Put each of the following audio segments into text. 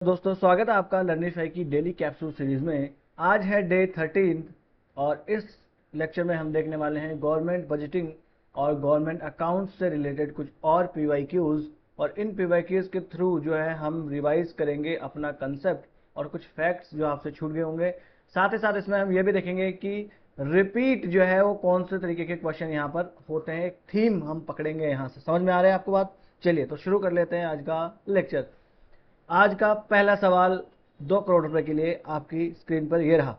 दोस्तों, स्वागत है आपका लर्निफाई की डेली कैप्सूल सीरीज में। आज है डे 13 और इस लेक्चर में हम देखने वाले हैं गवर्नमेंट बजटिंग और गवर्नमेंट अकाउंट्स से रिलेटेड कुछ और पीवाईक्यूज। और इन पीवाईक्यूज के थ्रू जो है हम रिवाइज करेंगे अपना कंसेप्ट और कुछ फैक्ट्स जो आपसे छूट गए होंगे। साथ ही साथ इसमें हम ये भी देखेंगे कि रिपीट जो है वो कौन से तरीके के क्वेश्चन यहाँ पर होते हैं। एक थीम हम पकड़ेंगे यहाँ से। समझ में आ रहा है आपको बात? चलिए तो शुरू कर लेते हैं आज का लेक्चर। आज का पहला सवाल 2 करोड़ रुपए के लिए आपकी स्क्रीन पर ये रहा।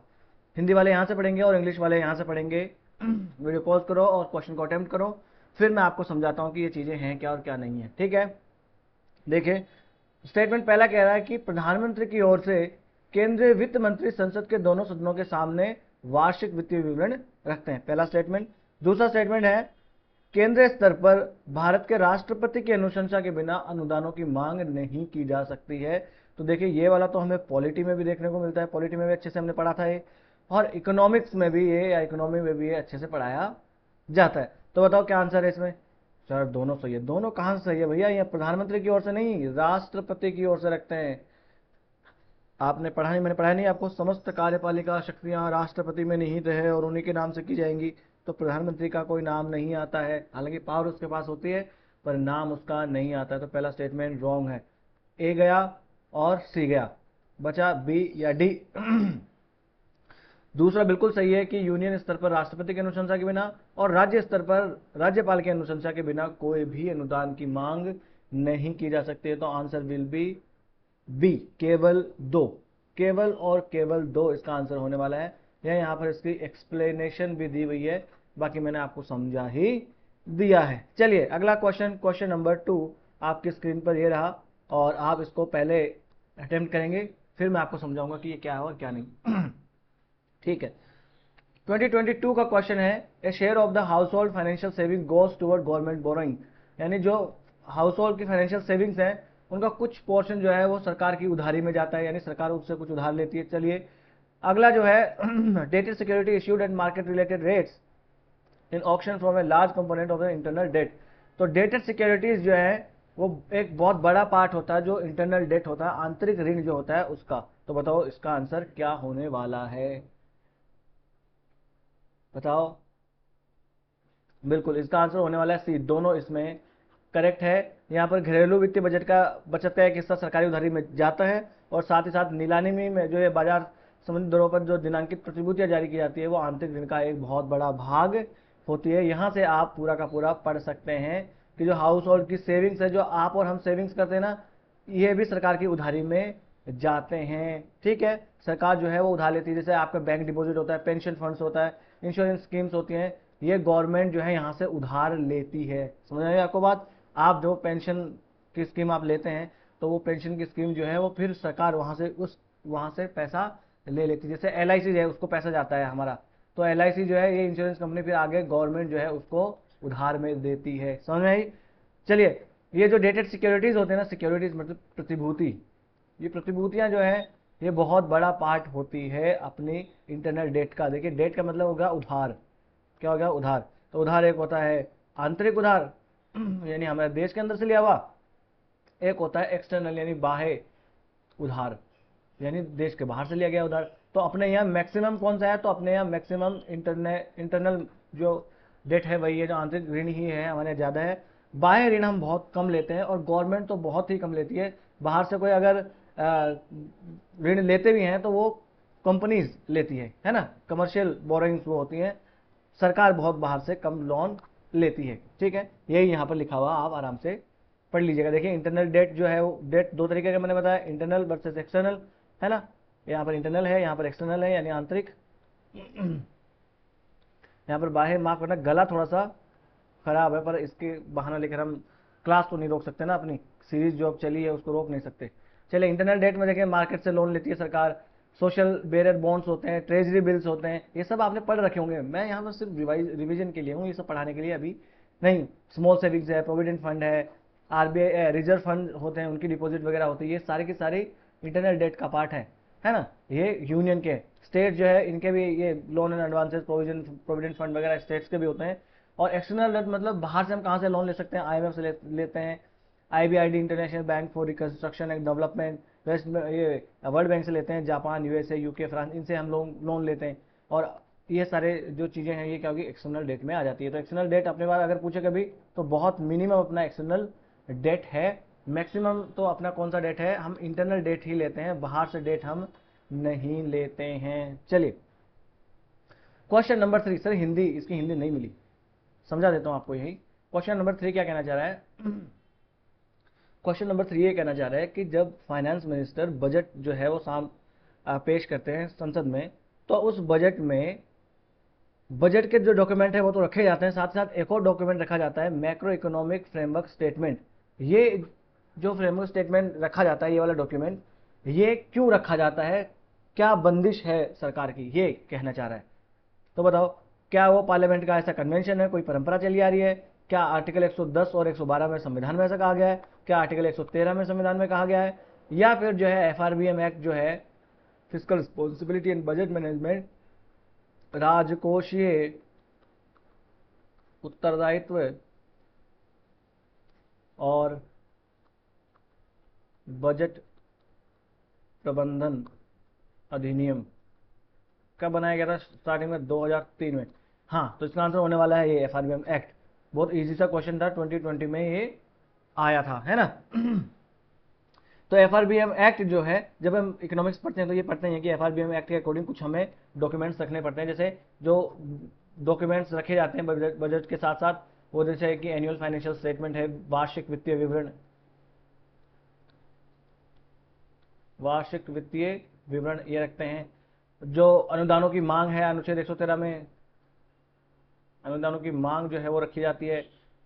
हिंदी वाले यहां से पढ़ेंगे और इंग्लिश वाले यहां से पढ़ेंगे। वीडियो पॉज करो और क्वेश्चन को अटेम्प्ट करो, फिर मैं आपको समझाता हूं कि ये चीजें हैं क्या और क्या नहीं है। ठीक है, देखिए स्टेटमेंट पहला कह रहा है कि प्रधानमंत्री की ओर से केंद्रीय वित्त मंत्री संसद के दोनों सदनों के सामने वार्षिक वित्तीय विवरण रखते हैं। पहला स्टेटमेंट। दूसरा स्टेटमेंट है केंद्रीय स्तर पर भारत के राष्ट्रपति की अनुशंसा के बिना अनुदानों की मांग नहीं की जा सकती है। तो देखिए ये वाला तो हमें पॉलिटी में भी देखने को मिलता है, पॉलिटी में भी अच्छे से हमने पढ़ा था ये, और इकोनॉमिक्स में भी ये या इकोनॉमी में भी ये अच्छे से पढ़ाया जाता है। तो बताओ क्या आंसर है इसमें? सर दोनों सही है। दोनों कहां से सही है भैया? ये प्रधानमंत्री की ओर से नहीं, राष्ट्रपति की ओर से रखते हैं। आपने पढ़ा नहीं, मैंने पढ़ा नहीं आपको? समस्त कार्यपालिका शक्तियां राष्ट्रपति में निहित है और उन्हीं के नाम से की जाएंगी। तो प्रधानमंत्री का कोई नाम नहीं आता है, हालांकि पावर उसके पास होती है पर नाम उसका नहीं आता है। तो पहला स्टेटमेंट रॉन्ग है। ए गया और सी गया, बचा बी या डी। दूसरा बिल्कुल सही है कि यूनियन स्तर पर राष्ट्रपति की अनुशंसा के बिना और राज्य स्तर पर राज्यपाल की अनुशंसा के बिना कोई भी अनुदान की मांग नहीं की जा सकती है। तो आंसर विल बी बी, केवल दो। केवल और केवल दो इसका आंसर होने वाला है। यहाँ पर इसकी एक्सप्लेनेशन भी दी हुई है, बाकी मैंने आपको समझा ही दिया है। चलिए अगला क्वेश्चन, क्वेश्चन नंबर 2 आपकी स्क्रीन पर ये रहा और आप इसको पहले अटेम्प्ट करेंगे, फिर मैं आपको समझाऊंगा कि ये क्या है और क्या नहीं। ठीक है, 2022 का क्वेश्चन है a share of the household financial saving goes toward government borrowing. यानी जो हाउस होल्ड की फाइनेंशियल सेविंग्स है उनका कुछ पोर्शन जो है वो सरकार की उधारी में जाता है, यानी सरकार उससे कुछ उधार लेती है। चलिए अगला जो है dated security issued at market related rates in auction from a large component of the internal debt. तो डेटेड सिक्योरिटीज जो है वो एक बहुत बड़ा पार्ट होता है जो इंटरनल डेट होता है, आंतरिक ऋण जो होता है उसका। तो बताओ इसका आंसर क्या होने वाला है? बताओ। बिल्कुल इसका आंसर होने वाला है सी, दोनों इसमें करेक्ट है। यहाँ पर घरेलू वित्तीय बजट का बचत का एक हिस्सा सरकारी उधारी में जाता है और साथ ही साथ नीलामी में जो है बाजार संबंधी दरों पर जो दिनांकित प्रतिभूतियां जारी की जाती है वो आंतरिक ऋण का एक बहुत बड़ा भाग होती है। यहाँ से आप पूरा का पूरा पढ़ सकते हैं कि जो हाउस होल्ड की सेविंग्स है, जो आप और हम सेविंग्स करते हैं ना, ये भी सरकार की उधारी में जाते हैं। ठीक है, सरकार जो है वो उधार लेती है। जैसे आपका बैंक डिपॉजिट होता है, पेंशन फंड्स होता है, इंश्योरेंस स्कीम्स होती हैं, ये गवर्नमेंट जो है यहाँ से उधार लेती है। समझ आई आपको बात? आप जो पेंशन की स्कीम आप लेते हैं तो वो पेंशन की स्कीम जो है वो फिर सरकार वहाँ से पैसा ले लेती है। जैसे LIC है, उसको पैसा जाता है हमारा, तो LIC जो है ये इंश्योरेंस कंपनी फिर आगे गवर्नमेंट जो है उसको उधार में देती है। समझ में आई? चलिए ये जो डेटेड सिक्योरिटीज होते हैं ना, सिक्योरिटीज मतलब प्रतिभूति, ये प्रतिभूतियां जो है ये बहुत बड़ा पार्ट होती है अपनी इंटरनल डेट का। देखिए डेट का मतलब होगा उधार। क्या होगा? उधार। तो उधार एक होता है आंतरिक उधार यानी हमारे देश के अंदर से लिया हुआ, एक होता है एक्सटर्नल यानी बाह्य उधार, यानी देश के बाहर से लिया गया उधार। तो अपने यहाँ मैक्सिमम कौन सा है? तो अपने यहाँ मैक्सिमम इंटरनल जो डेट है वही है, जो आंतरिक ऋण ही है हमारे यहाँ ज़्यादा है। बाह्य ऋण हम बहुत कम लेते हैं और गवर्नमेंट तो बहुत ही कम लेती है। बाहर से कोई अगर ऋण लेते भी हैं तो वो कंपनीज लेती है ना, कमर्शियल बोरोइंग्स वो होती हैं। सरकार बहुत बाहर से कम लोन लेती है। ठीक है, यही यहाँ पर लिखा हुआ, आप आराम से पढ़ लीजिएगा। देखिए इंटरनल डेट जो है वो डेट दो तरीके का मैंने बताया, इंटरनल वर्सेस एक्सटर्नल, है ना। यहाँ पर इंटरनल है, यहाँ पर एक्सटर्नल है यानी आंतरिक। यहाँ पर बाह्य, माफ करना गला थोड़ा सा खराब है पर इसके बहाना लेकर हम क्लास तो नहीं रोक सकते ना, अपनी सीरीज जो अब चली है उसको रोक नहीं सकते। चलिए इंटरनल डेट में देखें मार्केट से लोन लेती है सरकार, सोशल बेरियर बॉन्ड्स होते हैं, ट्रेजरी बिल्स होते हैं, ये सब आपने पढ़ रखे होंगे। मैं यहाँ पर सिर्फ रिविजन के लिए हूँ, ये सब पढ़ाने के लिए अभी नहीं। स्मॉल सेविंग्स है, प्रोविडेंट फंड है, RBI रिजर्व फंड होते हैं, उनकी डिपॉजिट वगैरह होती है, ये सारी की सारी इंटरनल डेट का पार्ट है ना। ये यूनियन के, स्टेट जो है इनके भी ये loan and advances provident fund वगैरह स्टेट्स के भी होते हैं। और एक्सटर्नल डेट मतलब बाहर से हम कहाँ से लोन ले सकते हैं? IMF से लेते हैं, IBRD international bank for reconstruction and development, west ये वर्ल्ड बैंक से लेते हैं, जापान, यूएसए, यूके, फ्रांस, इनसे हम लोग लोन लेते हैं। और ये सारे जो चीज़ें हैं ये क्या होगी, एक्सटर्नल डेट में आ जाती है। तो एक्सटर्नल डेट अपने पास अगर पूछे कभी तो बहुत मिनिमम अपना एक्सटर्नल डेट है। मैक्सिमम तो अपना कौन सा डेट है, हम इंटरनल डेट ही लेते हैं, बाहर से डेट हम नहीं लेते हैं। चलिए क्वेश्चन नंबर 3। सर हिंदी, इसकी हिंदी नहीं मिली, समझा देता हूं आपको यही। क्वेश्चन नंबर 3 क्या कहना चाह रहा है? क्वेश्चन नंबर 3 ये कहना चाह रहा है कि जब फाइनेंस मिनिस्टर बजट जो है वो पेश करते हैं संसद में, तो उस बजट में बजट के जो डॉक्यूमेंट है वो तो रखे जाते हैं, साथ साथ एक और डॉक्यूमेंट रखा जाता है, मैक्रो इकोनॉमिक फ्रेमवर्क स्टेटमेंट। ये जो फ्रेमवर्क स्टेटमेंट रखा जाता है, ये वाला डॉक्यूमेंट, ये क्यों रखा जाता है, क्या बंदिश है सरकार की, ये कहना चाह रहा है। तो बताओ, क्या वो पार्लियामेंट का ऐसा कन्वेंशन है, कोई परंपरा चली आ रही है? क्या आर्टिकल 110 और 112 में संविधान में ऐसा कहा गया है? क्या आर्टिकल 113 में संविधान में कहा गया है? या फिर जो है एफआरबीएम एक्ट जो है, physical responsibility and budget management, राजकोषीय उत्तरदायित्व और बजट प्रबंधन अधिनियम कब बनाया गया था? स्टार्टिंग में 2003 में। हाँ, तो इसका आंसर होने वाला है ये एफआरबीएम एक्ट। बहुत इजी सा क्वेश्चन था, 2020 में ये आया था, है ना। तो एफआरबीएम एक्ट जो है, जब हम इकोनॉमिक्स पढ़ते हैं तो ये पढ़ते हैं कि एफआरबीएम एक्ट के अकॉर्डिंग कुछ हमें डॉक्यूमेंट्स रखने पड़ते हैं। जैसे जो डॉक्यूमेंट्स रखे जाते हैं बजट के साथ साथ, वो जैसे कि एनुअल फाइनेंशियल स्टेटमेंट है, वार्षिक वित्तीय विवरण, वार्षिक वित्तीय विवरण ये रखते हैं। जो अनुदानों की मांग है, अनुच्छेद 113 में अनुदानों की मांग जो है वो रखी जाती है,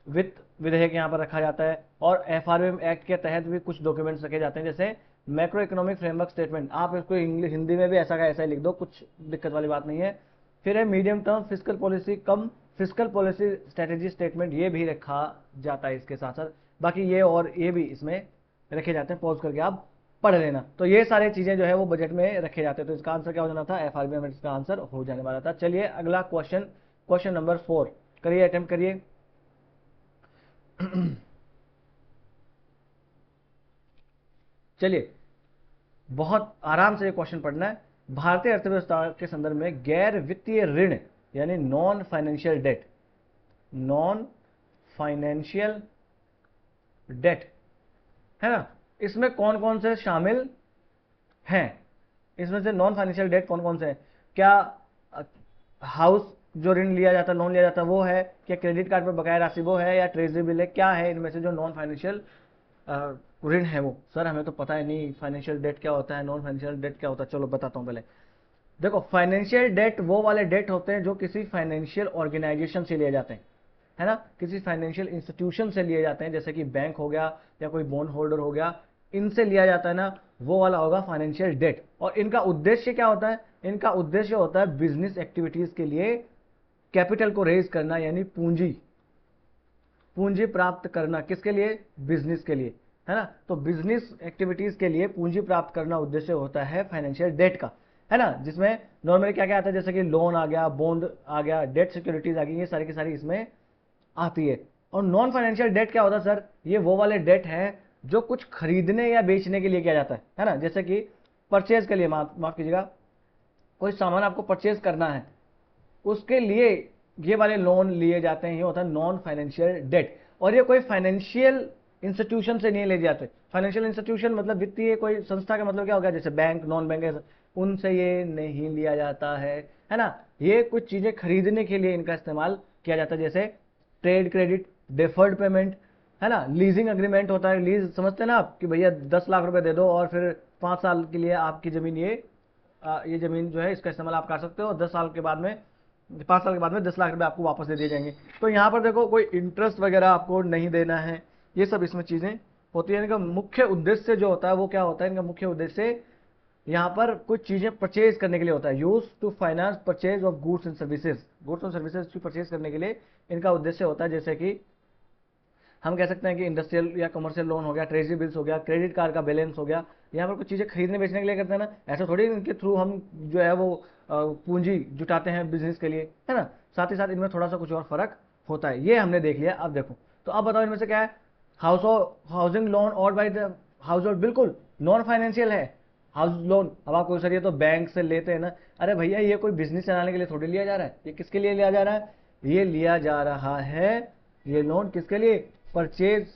वित्त विधेयक यहाँ पर रखा जाता है। और एफआरबीएम एक्ट के तहत भी कुछ डॉक्यूमेंट्स रखे जाते हैं, जैसे मैक्रो इकोनॉमिक फ्रेमवर्क स्टेटमेंट। आप इसको इंग्लिश हिंदी में भी ऐसा का ऐसा ही लिख दो, कुछ दिक्कत वाली बात नहीं है। फिर है मीडियम टर्म फिजिकल पॉलिसी कम फिजिकल पॉलिसी स्ट्रेटेजी स्टेटमेंट, ये भी रखा जाता है इसके साथ साथ। बाकी ये और ये भी इसमें रखे जाते हैं, पॉज करके आप पढ़ लेना। तो ये सारी चीजें जो है वो बजट में रखे जाते हैं। तो इसका आंसर क्या हो जाना था, एफआरबीएम इसका आंसर हो जाने वाला था। चलिए अगला क्वेश्चन, क्वेश्चन नंबर 4 करिए, अटेम्प्ट करिए। चलिए बहुत आराम से ये क्वेश्चन पढ़ना है। भारतीय अर्थव्यवस्था के संदर्भ में गैर वित्तीय ऋण यानी non financial debt, non financial debt, है ना, इसमें कौन कौन से शामिल हैं? इसमें से नॉन फाइनेंशियल डेट कौन कौन से हैं? क्या हाउस जो ऋण लिया जाता है, लोन लिया जाता है, वो है? क्या क्रेडिट कार्ड पर बकाया राशि वो है? या ट्रेजरी बिल है? क्या है इनमें से जो नॉन फाइनेंशियल ऋण है वो? सर हमें तो पता है नहीं फाइनेंशियल डेट क्या होता है, नॉन फाइनेंशियल डेट क्या होता है। चलो बताता हूँ पहले। देखो, फाइनेंशियल डेट वो वाले डेट होते हैं जो किसी फाइनेंशियल ऑर्गेनाइजेशन से लिए जाते हैं, है ना, किसी फाइनेंशियल इंस्टीट्यूशन से लिए जाते हैं, जैसे कि बैंक हो गया या कोई बॉन्ड होल्डर हो गया, इनसे लिया जाता है ना, वो वाला होगा फाइनेंशियल डेट। और इनका उद्देश्य क्या होता है? इनका उद्देश्य होता है बिजनेस एक्टिविटीज के लिए कैपिटल को रेज करना, यानी पूंजी, पूंजी प्राप्त करना। किसके लिए? बिजनेस के लिए, है ना। तो बिजनेस एक्टिविटीज के लिए पूंजी प्राप्त करना उद्देश्य होता है फाइनेंशियल डेट का, है ना, जिसमें नॉर्मली क्या क्या आता है, जैसे कि लोन आ गया, बॉन्ड आ गया, डेट सिक्योरिटीज आ गई, ये सारी की सारी इसमें आती है। और नॉन फाइनेंशियल डेट क्या होता है सर? ये वो वाले डेट है जो कुछ खरीदने या बेचने के लिए किया जाता है ना, जैसे कि परचेज के लिए, माफ कीजिएगा, कोई सामान आपको परचेज करना है, उसके लिए ये वाले लोन लिए जाते हैं, ये होता है नॉन फाइनेंशियल डेट। और ये कोई फाइनेंशियल इंस्टीट्यूशन से नहीं ले जाते। फाइनेंशियल इंस्टीट्यूशन मतलब वित्तीय कोई संस्था का मतलब क्या होगा, जैसे बैंक, नॉन बैंक, उनसे ये नहीं लिया जाता है ना। ये कुछ चीजें खरीदने के लिए इनका इस्तेमाल किया जाता है, जैसे ट्रेड क्रेडिट, डेफर्ड पेमेंट, है ना, लीजिंग एग्रीमेंट होता है। लीज समझते हैं ना आप, कि भैया 10 लाख रुपए दे दो और फिर 5 साल के लिए आपकी जमीन ये जमीन जो है इसका इस्तेमाल आप कर सकते हो, 10 साल के बाद में, 5 साल के बाद में 10 लाख रुपए आपको वापस दे दिए जाएंगे। तो यहाँ पर देखो कोई इंटरेस्ट वगैरह आपको नहीं देना है, ये सब इसमें चीजें होती है। इनका मुख्य उद्देश्य जो होता है वो क्या होता है? इनका मुख्य उद्देश्य यहाँ पर कुछ चीजें परचेज करने के लिए होता है, use to finance purchase of goods and services. Goods और सर्विसेज की परचेज करने के लिए इनका उद्देश्य होता है, जैसे कि हम कह सकते हैं कि इंडस्ट्रियल या कमर्शियल लोन हो गया, ट्रेजरी बिल्स हो गया, क्रेडिट कार्ड का बैलेंस हो गया। यहाँ पर कुछ चीजें खरीदने बेचने के लिए करते हैं ना, ऐसा थोड़ी इनके थ्रू हम जो है वो पूंजी जुटाते हैं बिजनेस के लिए, है ना। साथ ही साथ इनमें थोड़ा सा कुछ और फर्क होता है, ये हमने देख लिया। अब देखो, तो अब बताओ इनमें से क्या है? हाउसिंग लोन और बाई द हाउस होल्ड, बिल्कुल नॉन फाइनेंशियल है। हाउस लोन, अब आप कोई सर ये तो बैंक से लेते हैं ना, अरे भैया ये कोई बिजनेस चलाने के लिए थोड़ी लिया जा रहा है, ये किसके लिए लिया जा रहा है, ये लिया जा रहा है ये लोन किसके लिए, परचेज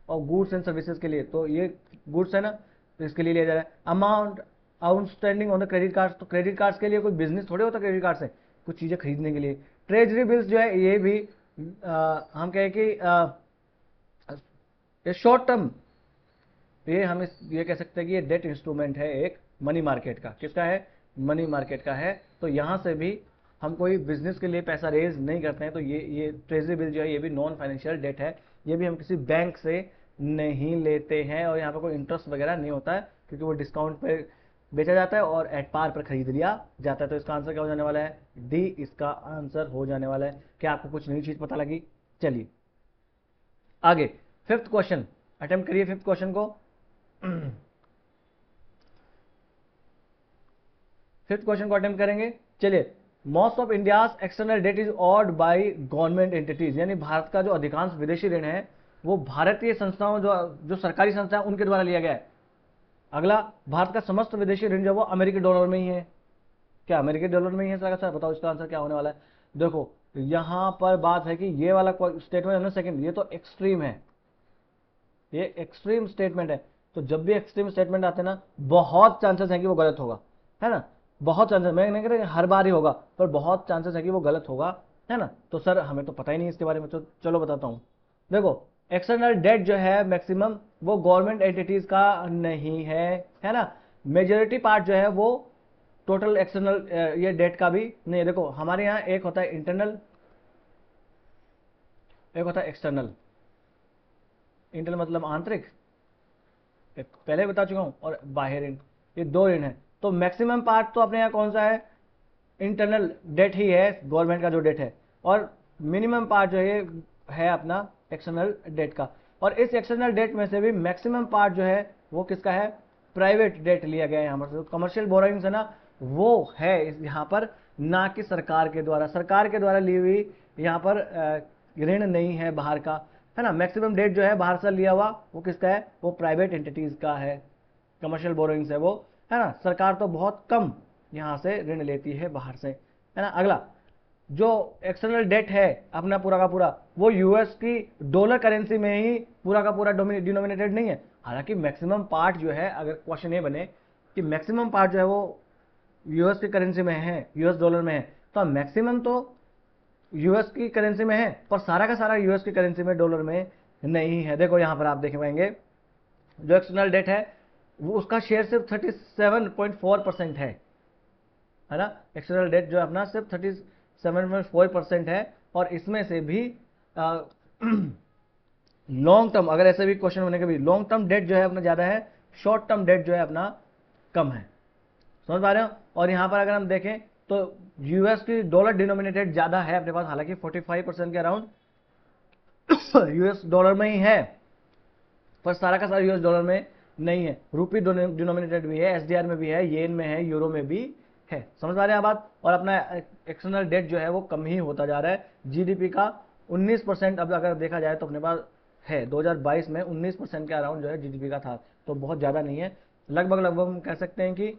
और गुड्स एंड सर्विसेज के लिए। तो ये गुड्स है ना, तो इसके लिए लिया जा रहा है। Amount outstanding on the credit card, तो क्रेडिट कार्ड्स के लिए कोई बिजनेस थोड़े होता क्रेडिट कार्ड से, कुछ चीजें खरीदने के लिए। ट्रेजरी बिल्स जो है ये भी हम कहें कि ये शॉर्ट टर्म, ये हम ये कह सकते हैं कि ये डेट इंस्ट्रूमेंट है एक मनी मार्केट का। किसका है, मनी मार्केट का है। तो यहां से भी हम कोई बिजनेस के लिए पैसा रेज नहीं करते हैं, तो ये ट्रेजरी बिल जो है ये भी नॉन फाइनेंशियल डेट है, ये भी हम किसी बैंक से नहीं लेते हैं, और यहाँ पर कोई इंटरेस्ट वगैरह नहीं होता है, क्योंकि वो डिस्काउंट पे बेचा जाता है और एट पार पर खरीद लिया जाता है। तो इसका आंसर क्या हो जाने वाला है, डी इसका आंसर हो जाने वाला है। क्या आपको कुछ नई चीज पता लगी? चलिए आगे, फिफ्थ क्वेश्चन अटेम्प्ट करिए, फिफ्थ क्वेश्चन को। फिफ्थ क्वेश्चन को अटेम्प्ट करेंगे। चलिए, most of India's external debt is owed by government entities, यानी भारत का जो अधिकांश विदेशी ऋण है वो भारतीय संस्थाओं जो जो सरकारी संस्थाएं उनके द्वारा लिया गया है। अगला, भारत का समस्त विदेशी ऋण जो वो अमेरिकी डॉलर में ही है। क्या अमेरिकी डॉलर में ही है सर? बताओ इसका आंसर क्या होने वाला है। देखो यहां पर बात है कि ये वाला स्टेटमेंट है ना सेकंड, ये तो एक्सट्रीम है, ये एक्सट्रीम स्टेटमेंट है। तो जब भी एक्सट्रीम स्टेटमेंट आते हैं ना, बहुत चांसेस है कि वो गलत होगा, है ना, बहुत चांसेस, मैं नहीं कह रहा हर बार ही होगा, पर बहुत चांसेस है कि वो गलत होगा, है ना। तो सर हमें तो पता ही नहीं इसके बारे में, तो चलो बताता हूं। देखो एक्सटर्नल डेट जो है मैक्सिमम वो गवर्नमेंट एंटिटीज का नहीं है ना। मेजोरिटी पार्ट जो है वो टोटल एक्सटर्नल ये डेट का भी नहीं है। देखो हमारे यहाँ एक होता है इंटरनल, एक होता है एक्सटर्नल। इंटरनल मतलब आंतरिक, पहले बता चुका हूं, और बाहर ऋण, ये दो ऋण है। तो मैक्सिमम पार्ट तो अपने यहाँ कौन सा है, इंटरनल डेट ही है, गवर्नमेंट का जो डेट है, और मिनिमम पार्ट जो है अपना एक्सटर्नल डेट का। और इस एक्सटर्नल डेट में से भी मैक्सिमम पार्ट जो है वो किसका है, प्राइवेट डेट लिया गया है यहाँ पर। कमर्शियल बोरोइंग्स है ना, वो है यहाँ पर, ना कि सरकार के द्वारा, सरकार के द्वारा ली हुई यहाँ पर ऋण नहीं है बाहर का, है ना। मैक्सिमम डेट जो है बाहर से लिया हुआ वो किसका है, वो प्राइवेट एंटिटीज का है, कमर्शियल बोरोइंग्स है वो, है ना। सरकार तो बहुत कम यहाँ से ऋण लेती है बाहर से, है ना। अगला, जो एक्सटर्नल डेट है अपना पूरा का पूरा वो यूएस की डॉलर करेंसी में ही पूरा का पूरा डिनोमिनेटेड नहीं है। हालांकि मैक्सिमम पार्ट जो है, अगर क्वेश्चन ये बने कि मैक्सिमम पार्ट जो है वो यूएस की करेंसी में है, यूएस डॉलर में है, तो मैक्सिमम तो यूएस की करेंसी में है, पर सारा का सारा यूएस की करेंसी में, डॉलर में नहीं है। देखो यहां पर आप देख पाएंगे जो एक्सटर्नल डेट है वो उसका शेयर सिर्फ 37.4% है ना। एक्सटर्नल डेट जो है अपना सिर्फ 37.4% है, और इसमें से भी लॉन्ग टर्म, अगर ऐसे भी क्वेश्चन होने के भी, लॉन्ग टर्म डेट जो है अपना ज्यादा है, शॉर्ट टर्म डेट जो है अपना कम है। समझ पा रहे हो। और यहां पर अगर हम देखें तो यूएस की डॉलर डिनोमिनेटेड ज्यादा है अपने पास, हालांकि 45% के अराउंड यूएस डॉलर में ही है, पर सारा का सारा यूएस डॉलर में नहीं है। रूपी डिनोमिनेटेड भी है, एसडीआर में भी है, येन में है, यूरो में भी है। समझ पा रहे हैं बात। और अपना एक्सटर्नल डेट जो है वो कम ही होता जा रहा है। जीडीपी का 19% अब अगर देखा जाए तो अपने पास है, 2022 में 19% के अराउंड जो है जीडीपी का था, तो बहुत ज़्यादा नहीं है। लगभग लगभग हम कह सकते हैं कि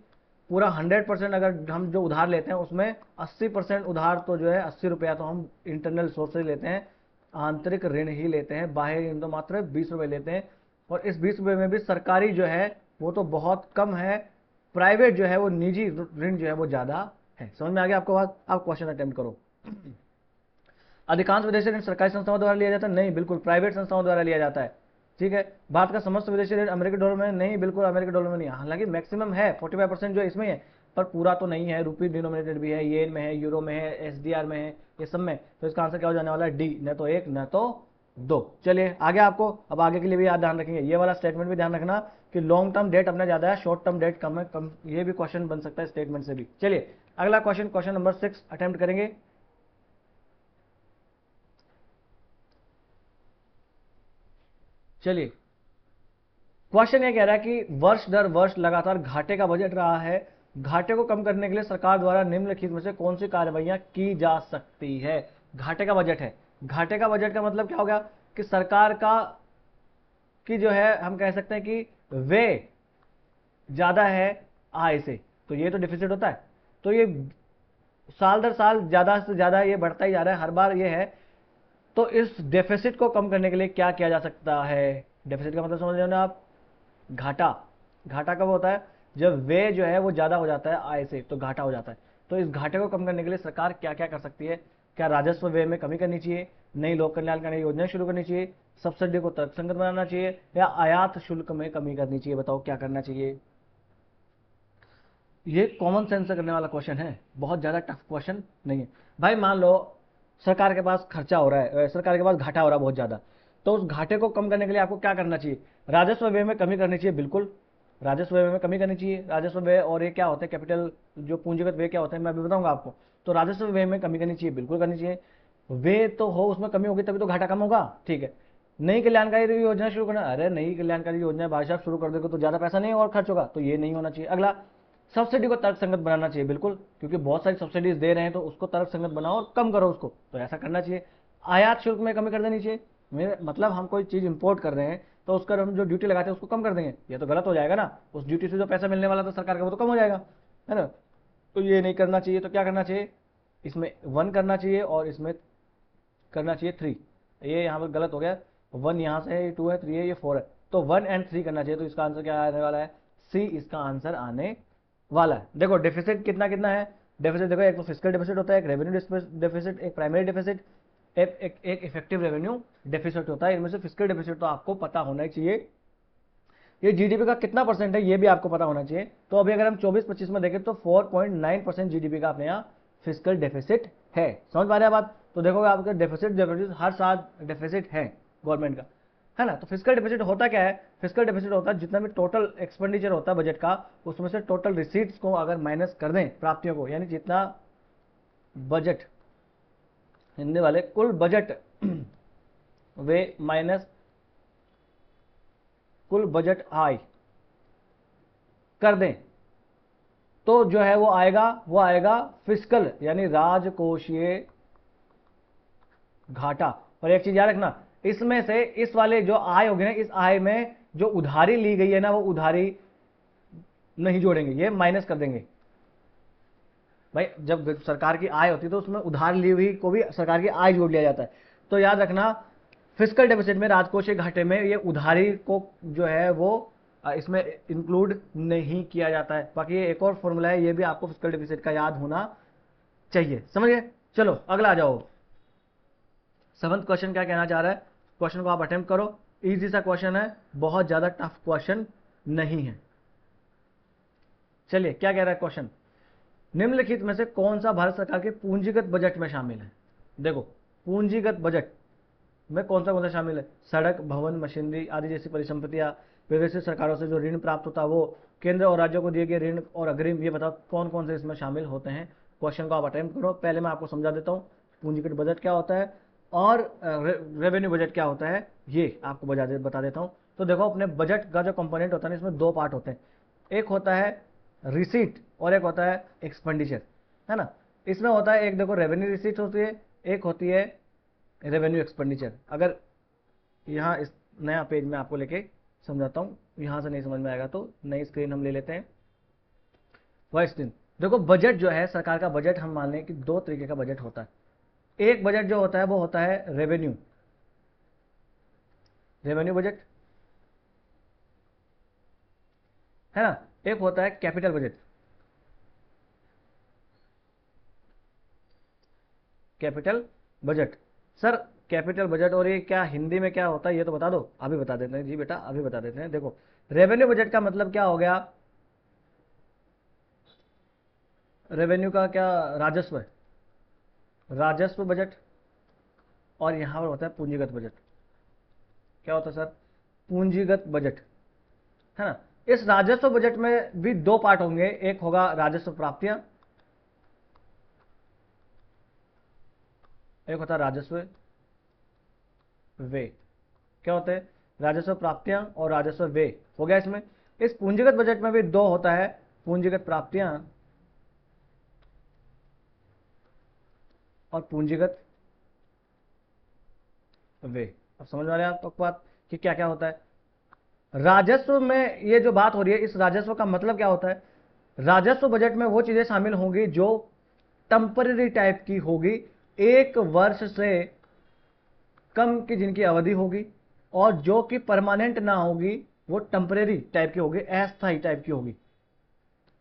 पूरा 100% अगर हम जो उधार लेते हैं उसमें 80% उधार तो जो है 80 रुपया तो हम इंटरनल सोर्स से लेते हैं, आंतरिक ऋण ही लेते हैं, बाह्य ऋण तो मात्र 20 रुपये लेते हैं। और इस 20 रुपये में भी सरकारी जो है वो तो बहुत कम है, प्राइवेट जो है वो निजी ऋण जो है वो ज़्यादा है। समझ में आ गया आपको बात? आप क्वेश्चन अटेम्प्ट करो। अधिकांश विदेशी ऋण सरकारी संस्थाओं द्वारा लिया जाता है? नहीं, बिल्कुल प्राइवेट संस्थाओं द्वारा लिया जाता है। ठीक है। भारत का समस्त विदेशी ऋण अमेरिकी डॉलर में? नहीं, बिल्कुल अमेरिकी डॉलर में नहीं। हालांकि मैक्सिमम है, 45% जो इसमें है, पर पूरा तो नहीं है। रूपी डिनोमिनेटेड भी है, येन में है, यूरो में है, एसडीआर में है, ये सब में। तो इसका आंसर क्या हो जाने वाला है? डी, न तो एक न तो दो। चलिए आगे, आपको अब आगे के लिए भी याद ध्यान रखेंगे, ये वाला स्टेटमेंट भी ध्यान रखना कि लॉन्ग टर्म डेट अपना ज्यादा है, शॉर्ट टर्म डेट कम है, कम, ये भी क्वेश्चन बन सकता है स्टेटमेंट से भी। चलिए अगला क्वेश्चन, क्वेश्चन नंबर 6 अटेम्प्ट करेंगे। चलिए क्वेश्चन ये कह रहा है कि वर्ष दर वर्ष लगातार घाटे का बजट रहा है, घाटे को कम करने के लिए सरकार द्वारा निम्नलिखित में से कौन सी कार्रवाइयां की जा सकती है। घाटे का बजट है, घाटे का बजट का मतलब क्या हो गया कि सरकार का की जो है हम कह सकते हैं कि वे ज्यादा है आय से, तो ये तो डिफिसिट होता है। तो ये साल दर साल ज्यादा से ज्यादा ये बढ़ता ही जा रहा है, हर बार ये है। तो इस डेफिसिट को कम करने के लिए क्या किया जा सकता है? डेफिसिट का मतलब समझ रहे हो ना आप? घाटा। घाटा कब होता है? जब व्यय जो है वो ज्यादा हो जाता है आय से, तो घाटा हो जाता है। तो इस घाटे को कम करने के लिए सरकार क्या क्या कर सकती है? क्या राजस्व व्यय में कमी करनी चाहिए, नई लोक कल्याणकारी योजनाएं शुरू करनी चाहिए, सब्सिडी को तर्कसंगत बनाना चाहिए, या आयात शुल्क में कमी करनी चाहिए? बताओ क्या करना चाहिए। ये कॉमन सेंस से करने वाला क्वेश्चन है, बहुत ज्यादा टफ क्वेश्चन नहीं है। भाई मान लो सरकार के पास खर्चा हो रहा है, सरकार के पास घाटा हो रहा है बहुत ज्यादा, तो उस घाटे को कम करने के लिए आपको क्या करना चाहिए? राजस्व व्यय में कमी करनी चाहिए, बिल्कुल। राजस्व व्यय में कमी करनी चाहिए। राजस्व व्यय और ये क्या होता है, कैपिटल जो पूंजीगत व्यय क्या होता है मैं अभी बताऊंगा आपको। तो राजस्व व्यय में कमी करनी चाहिए, बिल्कुल करनी चाहिए। व्यय तो हो, उसमें कमी होगी तभी तो घाटा कम होगा, ठीक है। नई कल्याणकारी योजना शुरू करना, अरे नई कल्याणकारी योजना भाई साहब शुरू कर दोगे तो ज्यादा पैसा नहीं और खर्च होगा, तो ये नहीं होना चाहिए। अगला, सब्सिडी को तर्कसंगत बनाना चाहिए, बिल्कुल, क्योंकि बहुत सारी सब्सिडीज दे रहे हैं, तो उसको तर्कसंगत बनाओ और कम करो उसको, तो ऐसा करना चाहिए। आयात शुल्क में कमी कर देनी चाहिए। मेरे मतलब हम कोई चीज इंपोर्ट कर रहे हैं तो उसका हम जो ड्यूटी लगाते हैं उसको कम कर देंगे, ये तो गलत हो जाएगा ना। उस ड्यूटी से जो पैसा मिलने वाला था सरकार का वो तो कम हो जाएगा, है ना। तो ये नहीं करना चाहिए। तो क्या करना चाहिए? इसमें 1 करना चाहिए और इसमें करना चाहिए 3। ये यहाँ पर गलत हो गया, 1 यहाँ से है, ये 2 है, 3 है, ये 4 है, तो 1 एंड 3 करना चाहिए। तो इसका आंसर क्या आने वाला है? सी इसका आंसर आने वाला है। देखो डेफिसिट कितना कितना है। डेफिसिट देखो, एक तो फिजिकल डेफिसिट होता है, एक रेवेन्यू डेफिसिट, एक प्राइमरी डेफिसिट, एक इफेक्टिव रेवेन्यू डेफिसिट होता है। इनमें से फिजिकल डेफिसिट तो आपको पता होना ही चाहिए। ये जीडीपी का कितना परसेंट है ये भी आपको पता होना चाहिए। तो अभी अगर हम 24-25 में देखें तो 4.9% जीडीपी का अपने यहाँ फिजिकल डेफिसिट है। समझ पा रहे हैं बात? तो देखोगे आपके डेफिसिट डेफिसिट हर साल डेफिसिट है गवर्नमेंट का, है ना। तो फिजिकल डेफिसिट होता क्या है? फिजिकल डेफिसिट होता है जितना भी टोटल एक्सपेंडिचर होता है बजट का, उसमें से टोटल रिसीट्स को अगर माइनस कर दें, प्राप्तियों को, यानी जितना बजट, हिंदी वाले कुल बजट वे माइनस कुल बजट आय कर दें, तो जो है वो आएगा फिस्कल यानी राजकोषीय घाटा। और एक चीज याद रखना, इसमें से इस वाले जो आय होगी ना, इस आय में जो उधारी ली गई है ना, वो उधारी नहीं जोड़ेंगे, ये माइनस कर देंगे। भाई जब सरकार की आय होती है तो उसमें उधार ली हुई को भी सरकार की आय जोड़ लिया जाता है। तो याद रखना, फिजिकल डेफिसिट में, राजकोषीय घाटे में, ये उधारी को जो है वो इसमें इंक्लूड नहीं किया जाता है। बाकी ये एक और फॉर्मूला है, ये भी आपको फिजिकल डेफिसिट का याद होना चाहिए। समझ गए? चलो अगला आ जाओ। 7th क्वेश्चन क्या कहना चाह रहा है? क्वेश्चन को आप अटेम्प्ट करो, इजी सा क्वेश्चन है, बहुत ज्यादा टफ क्वेश्चन नहीं है। चलिए क्या कह रहा है क्वेश्चन? निम्नलिखित में से कौन सा भारत सरकार के पूंजीगत बजट में शामिल है? देखो, पूंजीगत बजट में कौन सा शामिल है? सड़क, भवन, मशीनरी आदि जैसी परिसंपत्तियां, विदेशी सरकारों से जो ऋण प्राप्त होता है वो, केंद्र और राज्यों को दिए गए ऋण और अग्रिम, ये बताओ कौन कौन से इसमें शामिल होते हैं। क्वेश्चन को आप अटेम्प्ट करो। पहले मैं आपको समझा देता हूँ पूंजीगत बजट क्या होता है और रेवेन्यू बजट क्या होता है, ये आपको बता देता हूँ। तो देखो, अपने बजट का जो कंपोनेंट होता है ना, इसमें 2 पार्ट होते हैं। एक होता है रिसीट और एक होता है एक्सपेंडिचर, है ना। इसमें होता है, एक देखो रेवेन्यू रिसीट होती है, एक होती है रेवेन्यू एक्सपेंडिचर। अगर यहाँ इस नया पेज में आपको लेके समझाता हूँ, यहाँ से नहीं समझ में आएगा तो नई स्क्रीन हम ले लेते हैं। वह स्क्रीन देखो, बजट जो है सरकार का बजट, हम मान लें कि 2 तरीके का बजट होता है। एक बजट जो होता है वो होता है रेवेन्यू रेवेन्यू बजट, है ना। एक होता है capital budget, capital budget. Sir capital budget और ये क्या हिंदी में क्या होता है ये तो बता दो। अभी बता देते हैं जी बेटा, अभी बता देते हैं। देखो, रेवेन्यू बजट का मतलब क्या हो गया? रेवेन्यू का क्या? राजस्व है, राजस्व बजट। और यहां पर होता है पूंजीगत बजट। क्या होता है सर? पूंजीगत बजट, है ना। इस राजस्व बजट में भी 2 पार्ट होंगे, एक होगा राजस्व प्राप्तियां, एक होता है राजस्व वे। क्या होते हैं? राजस्व प्राप्तियां और राजस्व वे हो गया इसमें। इस पूंजीगत बजट में भी 2 होता है, पूंजीगत प्राप्तियां और पूंजीगत वे। अब समझ आ रहे हैं आपको बात कि क्या क्या होता है? राजस्व में ये जो बात हो रही है, इस राजस्व का मतलब क्या होता है? राजस्व बजट में वो चीजें शामिल होंगी जो टेम्पररी टाइप की होगी, 1 वर्ष से कम की जिनकी अवधि होगी, और जो कि परमानेंट ना होगी वो टेम्परेरी टाइप की होगी, अस्थायी टाइप की होगी,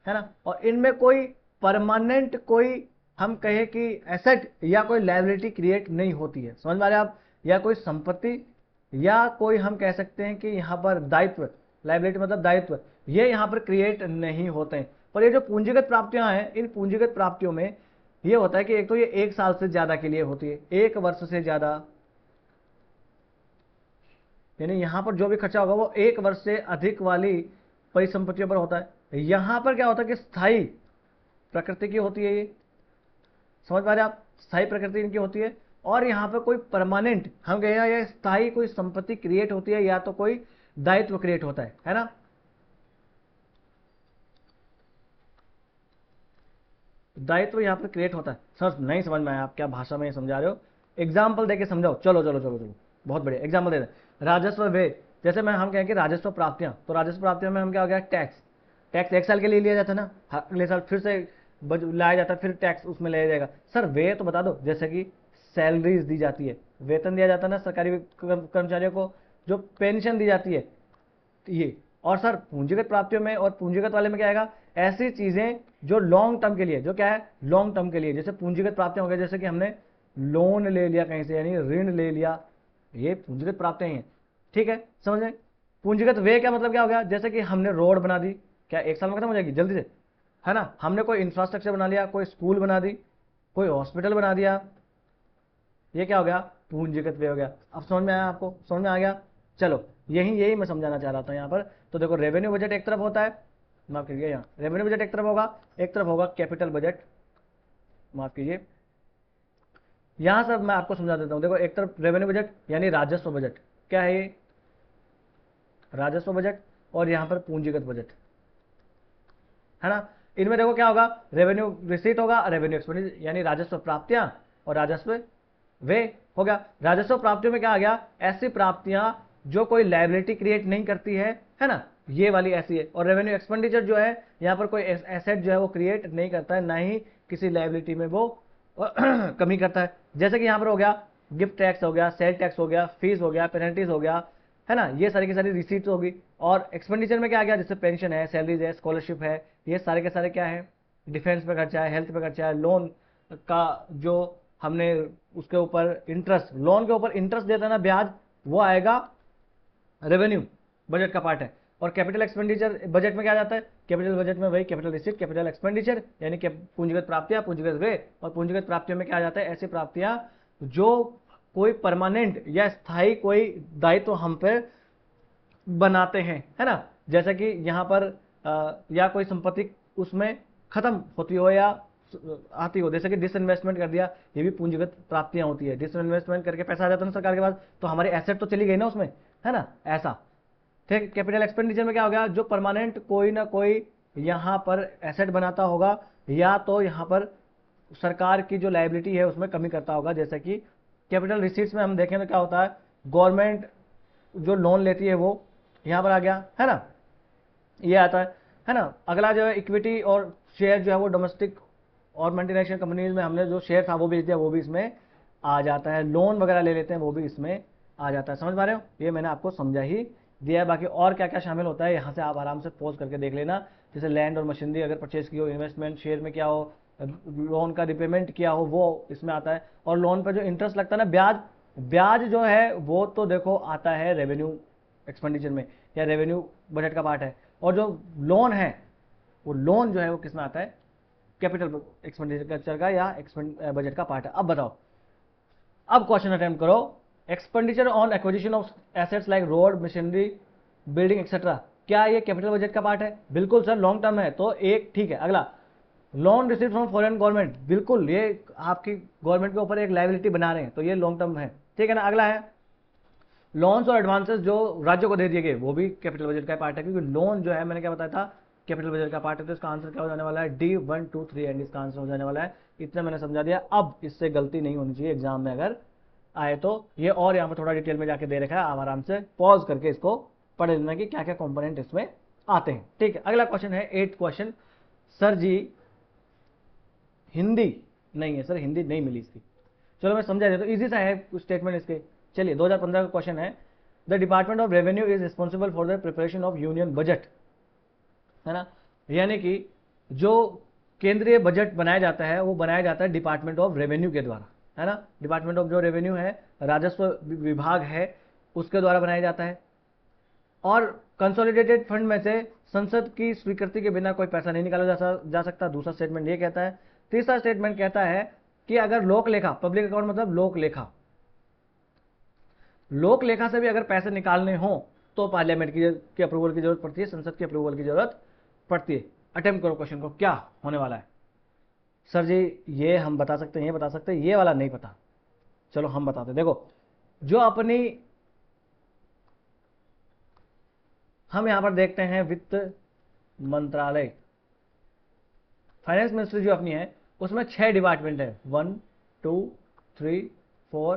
है ना। और इनमें कोई परमानेंट, कोई हम कहे कि एसेट या कोई लायबिलिटी क्रिएट नहीं होती है, समझ में आ रहे हैं आप? या कोई संपत्ति, या कोई हम कह सकते हैं कि यहाँ पर दायित्व, लायबिलिटी मतलब दायित्व, ये यहाँ पर क्रिएट नहीं होते हैं। पर ये जो पूंजीगत प्राप्तियां हैं, इन पूंजीगत प्राप्तियों में ये होता है कि एक तो ये 1 साल से ज्यादा के लिए होती है, 1 वर्ष से ज्यादा, यानी यहां पर जो भी खर्चा होगा वो 1 वर्ष से अधिक वाली परिसंपत्तियों पर होता है। यहां पर क्या होता है कि स्थायी प्रकृति की होती है, ये समझ पा रहे हैं आप? स्थायी प्रकृति इनकी होती है। और यहां पर कोई परमानेंट, हम कहें या स्थायी कोई संपत्ति क्रिएट होती है, या तो कोई दायित्व क्रिएट होता है ना। दायित्व यहां पर क्रिएट होता है। सर नहीं समझ में आया, आप क्या भाषा में समझा रहे हो? एग्जाम्पल देके समझाओ। चलो चलो चलो चलो, बहुत बढ़िया, एग्जाम्पल दे रहे। राजस्व वे, जैसे मैं हम कहें कि राजस्व प्राप्तियां, तो राजस्व प्राप्तियों में हम क्या हो गया, टैक्स। टैक्स 1 साल के लिए लिया जाता है ना, अगले साल फिर से लाया जाता है, फिर टैक्स उसमें लिया जाएगा। सर वे तो बता दो, जैसे कि सैलरीज दी जाती है, वेतन दिया जाता है ना सरकारी कर्मचारियों को, जो पेंशन दी जाती है, ये। और सर पूंजीगत प्राप्तियों में और पूंजीगत वाले में क्या आएगा? ऐसी चीजें जो लॉन्ग टर्म के लिए, जो क्या है, लॉन्ग टर्म के लिए, जैसे पूंजीगत प्राप्तियां हो गया, जैसे कि हमने लोन ले लिया कहीं से, यानी ऋण ले लिया, ये पूंजीगत प्राप्तियां हैं, ठीक है, समझ में? पूंजीगत वे क्या मतलब क्या हो गया? जैसे कि हमने रोड बना दी, क्या 1 साल में खत्म हो जाएगी जल्दी से, है ना। हमने कोई इंफ्रास्ट्रक्चर बना लिया, कोई स्कूल बना दी, कोई हॉस्पिटल बना दिया, ये क्या हो गया? पूंजीगत व्यय हो गया। अब समझ में आया आपको? समझ में आ गया? चलो, यही यही मैं समझाना चाह रहा था यहाँ पर। तो देखो, रेवेन्यू बजट एक तरफ होता है, माफ कीजिए, यहाँ रेवेन्यू बजट एक तरफ होगा, एक तरफ होगा कैपिटल बजट, माफ कीजिए। यहां सब मैं आपको समझा देता हूं। देखो, एक तरफ रेवेन्यू बजट यानी राजस्व बजट, क्या है ये? राजस्व बजट। और यहां पर पूंजीगत बजट, है ना। इनमें देखो क्या होगा, रेवेन्यू रिसीट होगा, रेवेन्यू एक्सपेंडिचर यानी राजस्व प्राप्तियां, और राजस्व वे हो गया। राजस्व प्राप्तियों में क्या आ गया? ऐसी प्राप्तियां जो कोई लायबिलिटी क्रिएट नहीं करती है ना, ये वाली ऐसी है। और रेवेन्यू एक्सपेंडिचर जो है, यहाँ पर कोई एसेट जो है वो क्रिएट नहीं करता है, ना ही किसी लायबिलिटी में वो कमी करता है। जैसे कि यहाँ पर हो गया गिफ्ट टैक्स हो गया, सेल टैक्स हो गया, फीस हो गया, पेनल्टीज हो गया, है ना, ये सारी की सारी रिसीट्स होगी। और एक्सपेंडिचर में क्या आ गया? जैसे पेंशन है, सैलरीज है, स्कॉलरशिप है, ये सारे के सारे क्या है? डिफेंस पे खर्चा है, हेल्थ पे खर्चा है, लोन का जो हमने उसके ऊपर इंटरेस्ट, लोन के ऊपर इंटरेस्ट देता है ना, ब्याज, वो आएगा, रेवेन्यू बजट का पार्ट है। और कैपिटल एक्सपेंडिचर बजट में क्या जाता है? कैपिटल बजट में वही कैपिटल रिसीट, कैपिटल एक्सपेंडिचर यानी कि पूंजीगत प्राप्तियां, पूंजीगत व्यय। और पूंजीगत प्राप्तियों में क्या आ जाता है? ऐसी प्राप्तियां जो कोई परमानेंट या स्थायी कोई दायित्व हम पे बनाते हैं, है ना। जैसे कि यहाँ पर या कोई संपत्ति उसमें खत्म होती हो या आती हो, जैसे कि डिसइन्वेस्टमेंट कर दिया, ये भी पूंजीगत प्राप्तियां होती है। डिसइन्वेस्टमेंट करके पैसा आ जाता है ना सरकार के पास, तो हमारी एसेट तो चली गई ना उसमें, है ना, ऐसा। ठीक। कैपिटल एक्सपेंडिचर में क्या हो गया? जो परमानेंट कोई ना कोई यहाँ पर एसेट बनाता होगा, या तो यहाँ पर सरकार की जो लायबिलिटी है उसमें कमी करता होगा। जैसे कि कैपिटल रिसीट्स में हम देखें तो क्या होता है? गवर्नमेंट जो लोन लेती है वो यहाँ पर आ गया, है ना, ये आता है ना। अगला जो है इक्विटी और शेयर जो है वो डोमेस्टिक और मल्टीनेशनल कंपनीज में हमने जो शेयर था वो बेच दिया, वो भी इसमें आ जाता है। लोन वगैरह ले लेते हैं, वो भी इसमें आ जाता है। समझ पा रहे हो? ये मैंने आपको समझा ही दिया है। बाकी और क्या क्या शामिल होता है यहाँ से आप आराम से पॉज करके देख लेना। जैसे लैंड और मशीनरी अगर परचेज की हो, इन्वेस्टमेंट शेयर में क्या हो, लोन का रिपेमेंट किया हो, वो इसमें आता है। और लोन पर जो इंटरेस्ट लगता है ना, ब्याज, ब्याज जो है वो तो देखो आता है रेवेन्यू एक्सपेंडिचर में, या रेवेन्यू बजट का पार्ट है। और जो लोन है, वो लोन जो है वो किस में आता है? कैपिटल एक्सपेंडिचर का या बजट का पार्ट है। अब बताओ, अब क्वेश्चन अटेम्प्ट करो। Expenditure on acquisition of assets like road, machinery, building etcetera, क्या ये कैपिटल बजट का पार्ट है? बिल्कुल सर, लॉन्ग टर्म है तो एक ठीक है। अगला, loan receive from foreign government, बिल्कुल ये आपकी गवर्नमेंट के ऊपर एक लायबिलिटी बना रहे हैं, तो ये लॉन्ग टर्म है, ठीक है ना। अगला है लोन्स और एडवांसेस जो राज्यों को दे दिए गए, वो भी कैपिटल बजट का पार्ट है, क्योंकि लोन जो है मैंने क्या बताया था, कैपिटल बजट का पार्ट है। तो इसका आंसर क्या हो जाने वाला है? डी 1 2 3 एंड इसका आंसर हो जाने वाला है। इतना मैंने समझा दिया, अब इससे गलती नहीं होनी चाहिए एग्जाम में अगर आए तो। ये और यहाँ पर थोड़ा डिटेल में जाके दे रखा है, आप आराम से पॉज करके इसको पढ़ लेना कि क्या क्या कंपोनेंट इसमें आते हैं। ठीक है, अगला क्वेश्चन है 8th क्वेश्चन। सर जी हिंदी नहीं है, सर हिंदी नहीं मिली इसकी। चलो मैं समझा देता हूँ, इजी सा है कुछ स्टेटमेंट इसके। चलिए 2015 का क्वेश्चन है, the department of revenue is responsible for the preparation of union budget, है ना। यानी कि जो केंद्रीय बजट बनाया जाता है वो बनाया जाता है डिपार्टमेंट ऑफ रेवेन्यू के द्वारा, है ना। डिपार्टमेंट ऑफ जो रेवेन्यू है, राजस्व विभाग है, उसके द्वारा बनाया जाता है। और कंसोलिडेटेड फंड में से संसद की स्वीकृति के बिना कोई पैसा नहीं निकाला जा सकता। दूसरा स्टेटमेंट ये कहता है। तीसरा स्टेटमेंट कहता है कि अगर लोक लेखा, पब्लिक अकाउंट मतलब लोक लेखा, लोक लेखा से भी अगर पैसे निकालने हो तो पार्लियामेंट की अप्रूवल की जरूरत पड़ती है, संसद की अप्रूवल की जरूरत पड़ती है। अटेम्प्ट करो क्वेश्चन को, क्या होने वाला है। सर जी ये हम बता सकते हैं, ये बता सकते हैं, ये वाला नहीं पता। चलो हम बताते। देखो जो अपनी, हम यहां पर देखते हैं वित्त मंत्रालय, फाइनेंस मिनिस्ट्री जो अपनी है, उसमें 6 डिपार्टमेंट है, 1 2 3 4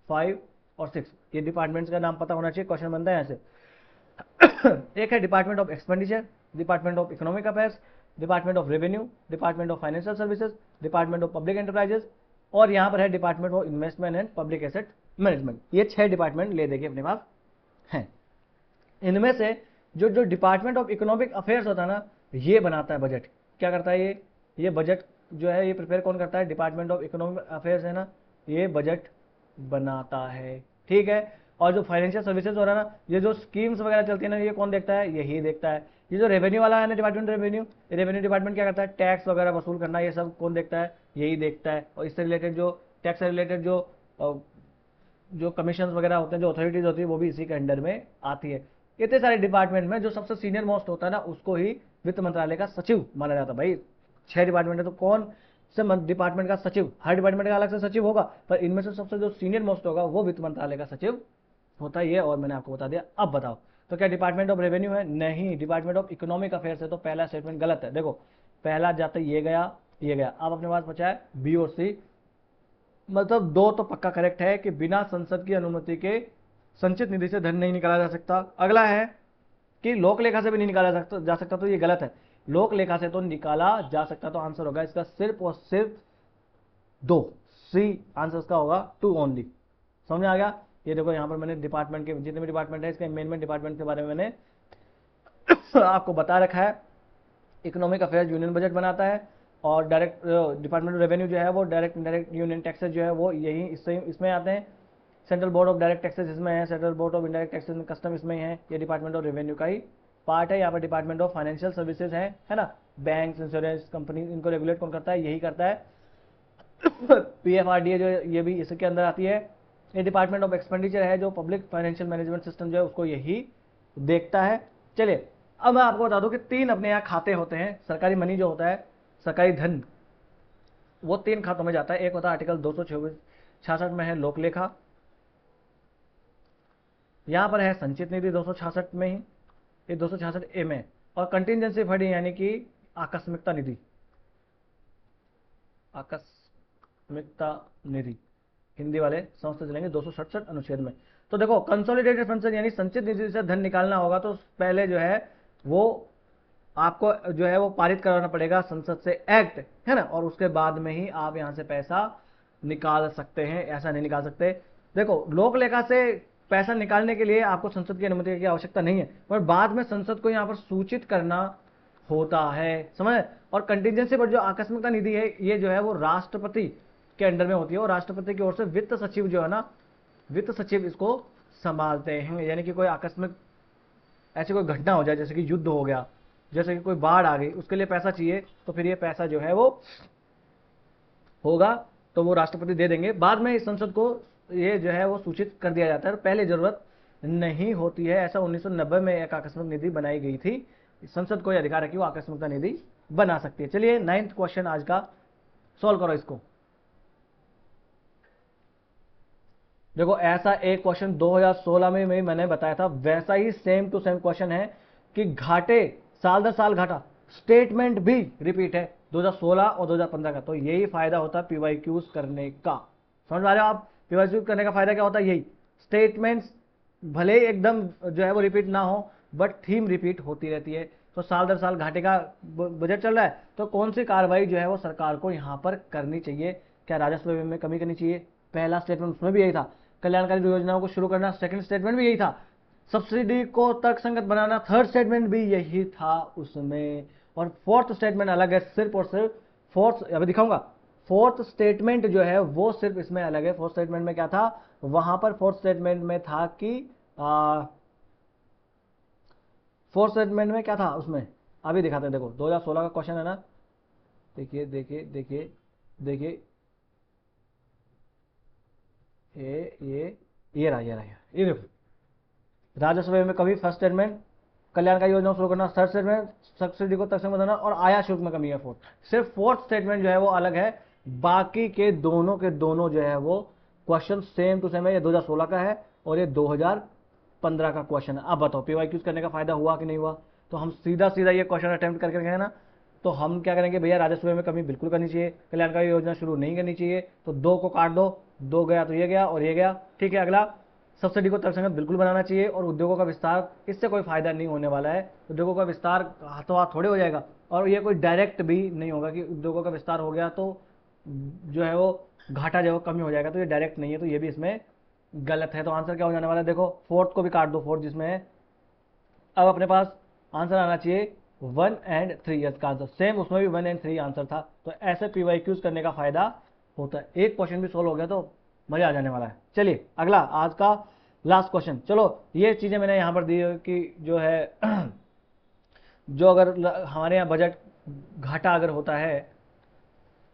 5 और 6। ये डिपार्टमेंट्स का नाम पता होना चाहिए, क्वेश्चन बनता है यहां से। एक है department of expenditure, department of economic affairs, department of revenue, department of financial services, department of public enterprises, और यहां पर है department of investment and public asset management. ये 6 डिपार्टमेंट ले देखिए अपने पास हैं। इनमें से जो जो डिपार्टमेंट ऑफ इकोनॉमिक अफेयर्स होता है ना, ये बनाता है बजट। क्या करता है ये बजट जो है ये प्रिपेयर कौन करता है, डिपार्टमेंट ऑफ इकोनॉमिक अफेयर्स है ना, ये बजट बनाता है। ठीक है, और जो फाइनेंशियल सर्विसेज हो रहा है ना, ये जो स्कीम्स वगैरह चलती है ना, ये कौन देखता है, यही देखता है। ये जो रेवेन्यू वाला है ना, डिपार्टमेंट रेवेन्यू, रेवेन्यू डिपार्टमेंट क्या करता है, टैक्स वगैरह वसूल करना, ये सब कौन देखता है, यही देखता है। और इससे रिलेटेड जो टैक्स से रिलेटेड जो कमीशन वगैरह होते हैं, जो अथॉरिटीज होती है, वो भी इसी के अंडर में आती है। इतने सारे डिपार्टमेंट में जो सबसे सीनियर मोस्ट होता है ना, उसको ही वित्त मंत्रालय का सचिव माना जाता है। भाई 6 डिपार्टमेंट है तो कौन से डिपार्टमेंट का सचिव, हर डिपार्टमेंट का अलग से सचिव होगा, पर इनमें से सबसे जो सीनियर मोस्ट होगा वो वित्त मंत्रालय का सचिव होता है। ये और मैंने आपको बता दिया। अब बताओ तो क्या डिपार्टमेंट ऑफ रेवेन्यू है, नहीं, डिपार्टमेंट ऑफ इकोनॉमिक अफेयर्स है। तो पहला स्टेटमेंट गलत है। देखो पहला जाता ये गया, ये गया, अब अपने पास बचा है बी और सी। मतलब 2 तो पक्का करेक्ट है कि बिना संसद की अनुमति के संचित निधि से धन नहीं निकाला जा सकता। अगला है कि लोक लेखा से भी नहीं निकाला जा सकता, तो ये गलत है। लोक लेखा से तो निकाला जा सकता, तो आंसर होगा इसका सिर्फ और सिर्फ 2, सी आंसर इसका होगा 2 ओनली। समझ में आ गया। ये देखो यहाँ पर मैंने डिपार्टमेंट के जितने भी डिपार्टमेंट है, इसके मेन डिपार्टमेंट के बारे में मैंने आपको बता रखा है। इकोनॉमिक अफेयर्स यूनियन बजट बनाता है, और डायरेक्ट डिपार्टमेंट ऑफ रेवेन्यू जो है वो डायरेक्ट इनडायरेक्ट यूनियन टैक्सेस जो है वो यही इसमें आते हैं। Central board of direct taxes इसमें है, central board of indirect taxes and custom इसमें है। ये डिपार्टमेंट ऑफ रेवेन्यू का ही पार्ट है। यहाँ पर डिपार्टमेंट ऑफ फाइनेंशियल सर्विसेज है ना, बैंक, इंश्योरेंस कंपनी, इनको रेगुलेट कौन करता है, यही करता है। PFRDA जो ये भी इसके अंदर आती है। ये डिपार्टमेंट ऑफ एक्सपेंडिचर है, जो पब्लिक फाइनेंशियल मैनेजमेंट सिस्टम जो है उसको यही देखता है। चलिए अब मैं आपको बता दूं कि 3 अपने यहाँ खाते होते हैं। सरकारी मनी जो होता है, सरकारी धन, वो 3 खातों में जाता है। एक होता है आर्टिकल 266 में है लोक लेखा, यहां पर है संचित निधि 266 में ही, ये 266A में, और कंटिजेंसी फंड यानी कि आकस्मिकता निधि, आकस्मिकता निधि हिंदी वाले समझते चलेंगे 267 अनुच्छेद में। तो देखो कंसोलिडेटेड फंड से यानी संचित निधि से धन निकालना होगा तो पहले जो है वो आपको जो है वो पारित कराना पड़ेगा संसद से एक्ट, है ना, और उसके बाद में ही आप यहां से पैसा निकाल सकते हैं, ऐसा नहीं निकाल सकते। देखो लोक लेखा से पैसा निकालने के लिए आपको संसद की अनुमति की आवश्यकता नहीं है, पर बाद में संसद को यहाँ पर सूचित करना होता है, समझ। और कंटिजेंसी पर जो आकस्मिकता निधि है, ये जो है वो राष्ट्रपति के अंडर में होती है, और राष्ट्रपति की ओर से वित्त सचिव जो है ना, वित्त सचिव इसको संभालते हैं। यानी कि कोई आकस्मिक ऐसी कोई घटना हो जाए, जैसे कि युद्ध हो गया, जैसे कि कोई बाढ़ आ गई, उसके लिए पैसा चाहिए, तो फिर ये पैसा जो है वो होगा तो वो राष्ट्रपति दे देंगे। बाद में इस संसद को ये जो है वो सूचित कर दिया जाता है, पहले जरूरत नहीं होती है। ऐसा 1990 में एक आकस्मिक निधि बनाई गई थी, संसद को यह अधिकार है कि वो आकस्मिकता निधि बना सकती है। चलिए 9th क्वेश्चन आज का सॉल्व करो इसको। देखो ऐसा एक क्वेश्चन 2016 में मैंने बताया था, वैसा ही सेम टू सेम क्वेश्चन है कि घाटे साल दर साल घाटा, स्टेटमेंट भी रिपीट है 2016 और 2015 का। तो यही फायदा होता है PYQs करने का। समझ पा रहे हो आप, PYQs करने का फायदा क्या होता है, यही स्टेटमेंट्स भले ही एकदम जो है वो रिपीट ना हो, बट थीम रिपीट होती रहती है। तो साल दर साल घाटे का बजट चल रहा है, तो कौन सी कार्रवाई जो है वो सरकार को यहाँ पर करनी चाहिए? क्या राजस्व में कमी करनी चाहिए? पहला स्टेटमेंट उसमें भी यही था। कल्याणकारी योजनाओं को शुरू करना, सेकंड स्टेटमेंट भी यही था। सब्सिडी को तर्कसंगत बनाना, थर्ड स्टेटमेंट भी यही था उसमें। और फोर्थ स्टेटमेंट अलग है, सिर्फ और सिर्फ फोर्थ, अभी दिखाऊंगा। फोर्थ स्टेटमेंट जो है वो सिर्फ इसमें अलग है। फोर्थ स्टेटमेंट में क्या था? वहां पर फोर्थ स्टेटमेंट में था कि फोर्थ स्टेटमेंट में क्या था उसमें, अभी दिखाते हैं। देखो 2016 का क्वेश्चन है ना, देखिए देखिए देखिए देखिए, ये रहा, ये देखो, राजस्व में कमी फर्स्ट स्टेटमेंट, कल्याणकारी योजना शुरू करना थर्ड स्टेटमेंट, सब्सिडी को तक बनाना, और आया शुल्क में कमी है फोर्थ। सिर्फ फोर्थ स्टेटमेंट जो है वो अलग है, बाकी के दोनों जो है वो क्वेश्चन सेम टू सेम है। ये 2016 का है और ये 2015 का क्वेश्चन है। अब बताओ पीवाईक्यूज करने का फायदा हुआ कि नहीं हुआ? तो हम सीधा सीधा ये क्वेश्चन अटेम्प्ट करके गए ना, तो हम क्या करेंगे भैया, राजस्व में कमी बिल्कुल करनी चाहिए, कल्याणकारी योजना शुरू नहीं करनी चाहिए। तो दो को काट दो, दो गया तो ये गया और ये गया। ठीक है, अगला, सब्सिडी को तर्कसंगत बिल्कुल बनाना चाहिए और उद्योगों का विस्तार, इससे कोई फायदा नहीं होने वाला है। उद्योगों का विस्तार हाथों हाथ थोड़े हो जाएगा, और ये कोई डायरेक्ट भी नहीं होगा कि उद्योगों का विस्तार हो गया तो जो है वो घाटा जो है वो कमी हो जाएगा, तो ये डायरेक्ट नहीं है, तो ये भी इसमें गलत है। तो आंसर क्या हो जाने वाला है? देखो फोर्थ को भी काट दो, फोर्थ जिसमें है। अब अपने पास आंसर आना चाहिए 1 एंड 3 का आंसर, सेम उसमें भी 1 एंड 3 आंसर था। तो ऐसे पीवाईक्यूज करने का फायदा होता है। एक क्वेश्चन भी सोल्व हो गया तो मजा आ जाने वाला है। चलिए अगला, आज का लास्ट क्वेश्चन। चलो ये चीजें मैंने यहां पर दी है कि जो है जो अगर हमारे यहाँ बजट घाटा अगर होता है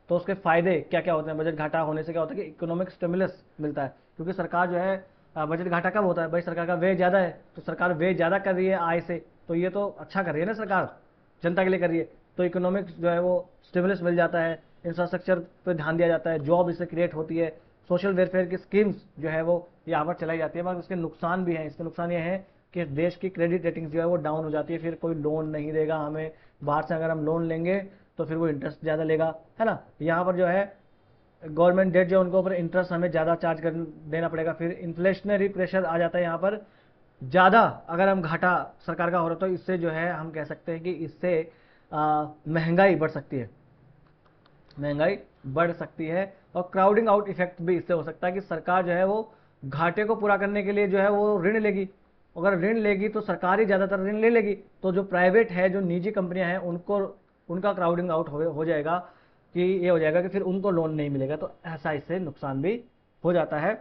तो उसके फायदे क्या क्या होते हैं। बजट घाटा होने से क्या होता है कि इकोनॉमिक स्टिमुलस मिलता है, क्योंकि सरकार जो है बजट घाटा कब होता है भाई? सरकार का व्यय ज़्यादा है, तो सरकार व्यय ज़्यादा कर रही है आय से, तो ये तो अच्छा कर रही है ना सरकार, जनता के लिए कर रही है, तो इकोनॉमिक्स जो है वो स्टिमुलस मिल जाता है, इंफ्रास्ट्रक्चर पर ध्यान दिया जाता है, जॉब इससे क्रिएट होती है, सोशल वेलफेयर की स्कीम्स जो है वो यहाँ पर चलाई जाती है। मगर इसके नुकसान भी हैं। इसके नुकसान ये है कि देश की क्रेडिट रेटिंग जो है वो डाउन हो जाती है, फिर कोई लोन नहीं देगा हमें बाहर से। अगर हम लोन लेंगे तो फिर वो इंटरेस्ट ज़्यादा लेगा, है ना। यहाँ पर जो है गवर्नमेंट डेट जो है उनके ऊपर इंटरेस्ट हमें ज़्यादा चार्ज कर देना पड़ेगा, फिर इन्फ्लेशनरी प्रेशर आ जाता है यहाँ पर ज़्यादा। अगर हम घाटा सरकार का हो रहा तो इससे जो है हम कह सकते हैं कि इससे महंगाई बढ़ सकती है, महंगाई बढ़ सकती है। और क्राउडिंग आउट इफेक्ट भी इससे हो सकता है कि सरकार जो है वो घाटे को पूरा करने के लिए जो है वो ऋण लेगी। अगर ऋण लेगी तो सरकार ही ज़्यादातर ऋण ले लेगी, तो जो प्राइवेट है, जो निजी कंपनियां हैं, उनको उनका क्राउडिंग आउट हो जाएगा, कि ये हो जाएगा कि फिर उनको लोन नहीं मिलेगा। तो ऐसा इससे नुकसान भी हो जाता है।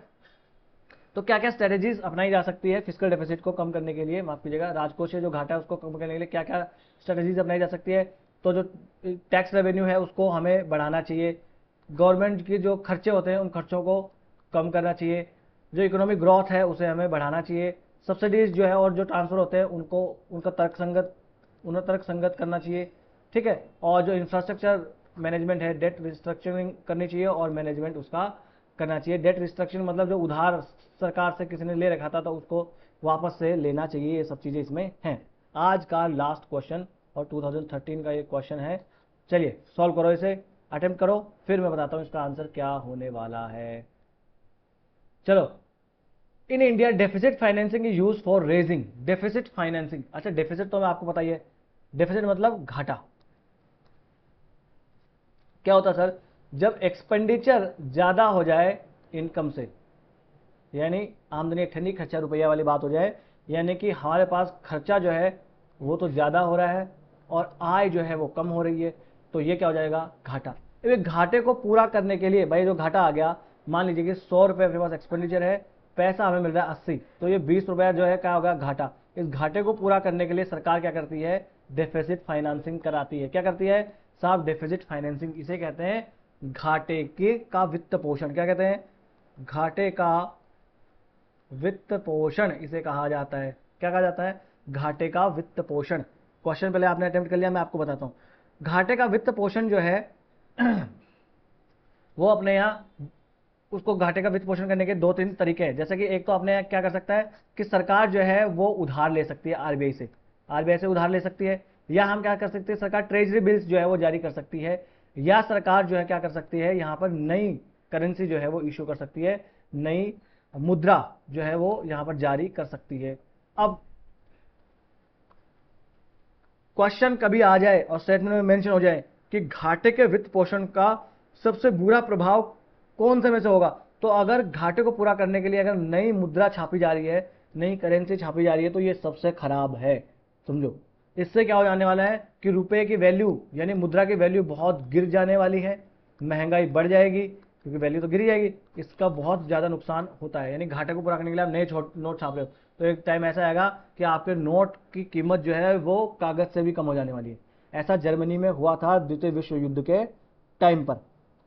तो क्या क्या स्ट्रेटेजीज अपनाई जा सकती है फिजिकल डेफिसिट को कम करने के लिए, माफ कीजिएगा, राजकोषीय जो घाटा है उसको कम करने के लिए क्या क्या स्ट्रेटेजीज अपनाई जा सकती है? तो जो टैक्स रेवेन्यू है उसको हमें बढ़ाना चाहिए, गवर्नमेंट के जो खर्चे होते हैं उन खर्चों को कम करना चाहिए, जो इकोनॉमिक ग्रोथ है उसे हमें बढ़ाना चाहिए, सब्सिडीज जो है और जो ट्रांसफर होते हैं उनको उन्हें तर्कसंगत करना चाहिए। ठीक है, और जो इंफ्रास्ट्रक्चर मैनेजमेंट है, डेट रिस्ट्रक्चरिंग करनी चाहिए और मैनेजमेंट उसका करना चाहिए। डेट रिस्ट्रक्चरिंग मतलब जो उधार सरकार से किसी ने ले रखा था तो उसको वापस से लेना चाहिए, ये सब चीज़ें इसमें हैं। आज का लास्ट क्वेश्चन और 2013 का ये क्वेश्चन है। चलिए सॉल्व करो, इसे अटेम्प्ट करो, फिर मैं बताता हूँ इसका आंसर क्या होने वाला है। चलो, in India deficit financing is use for raising. Deficit financing, अच्छा डेफिसिट तो आपको पता ही है, डेफिसिट मतलब घाटा। क्या होता है सर? जब एक्सपेंडिचर ज्यादा हो जाए इनकम से, यानी आमदनी एक ठंडी खर्चा रुपया वाली बात हो जाए, यानी कि हमारे पास खर्चा जो है वो तो ज़्यादा हो रहा है और आय जो है वो कम हो रही है, तो ये क्या हो जाएगा? घाटा। ये घाटे को पूरा करने के लिए भाई जो घाटा आ गया, मान लीजिए कि 100 रुपये अपने पास एक्सपेंडिचर है, पैसा हमें मिल रहा है 80, तो ये 20 रुपया जो है क्या होगा? घाटा। इस घाटे को पूरा करने के लिए सरकार क्या करती है? डेफिसिट फाइनेंसिंग कराती है। क्या करती है साहब? डेफिसिट फाइनेंसिंग, इसे कहते हैं घाटे के का वित्त पोषण। क्या कहते हैं? घाटे का वित्त पोषण इसे कहा जाता है। क्या कहा जाता है? घाटे का वित्त पोषण। क्वेश्चन पहले आपने अटेम्प्ट कर लिया, मैं आपको बताता हूं। घाटे का वित्त पोषण जो है वो अपने यहाँ, उसको घाटे का वित्त पोषण करने के दो तीन तरीके हैं। जैसे कि एक तो अपने यहाँ क्या कर सकता है कि सरकार जो है वो उधार ले सकती है आरबीआई से, आरबीआई से उधार ले सकती है, या हम क्या कर सकते हैं, सरकार ट्रेजरी बिल्स जो है वो जारी कर सकती है, या सरकार जो है क्या कर सकती है, यहाँ पर नई करेंसी जो है वो इशू कर सकती है, नई मुद्रा जो है वो यहाँ पर जारी कर सकती है। अब क्वेश्चन कभी आ जाए और स्टेटमेंट में मेंशन हो जाए कि घाटे के वित्त पोषण का सबसे बुरा प्रभाव कौन से में से होगा, तो अगर घाटे को पूरा करने के लिए अगर नई मुद्रा छापी जा रही है, नई करेंसी छापी जा रही है, तो ये सबसे खराब है। समझो, इससे क्या हो जाने वाला है कि रुपए की वैल्यू यानी मुद्रा की वैल्यू बहुत गिर जाने वाली है, महंगाई बढ़ जाएगी क्योंकि वैल्यू तो गिर जाएगी। इसका बहुत ज़्यादा नुकसान होता है। यानी घाटे को पूरा करने के लिए आप नए नोट छाप रहे हो तो एक टाइम ऐसा आएगा कि आपके नोट की कीमत जो है वो कागज से भी कम हो जाने वाली है। ऐसा जर्मनी में हुआ था द्वितीय विश्व युद्ध के टाइम पर।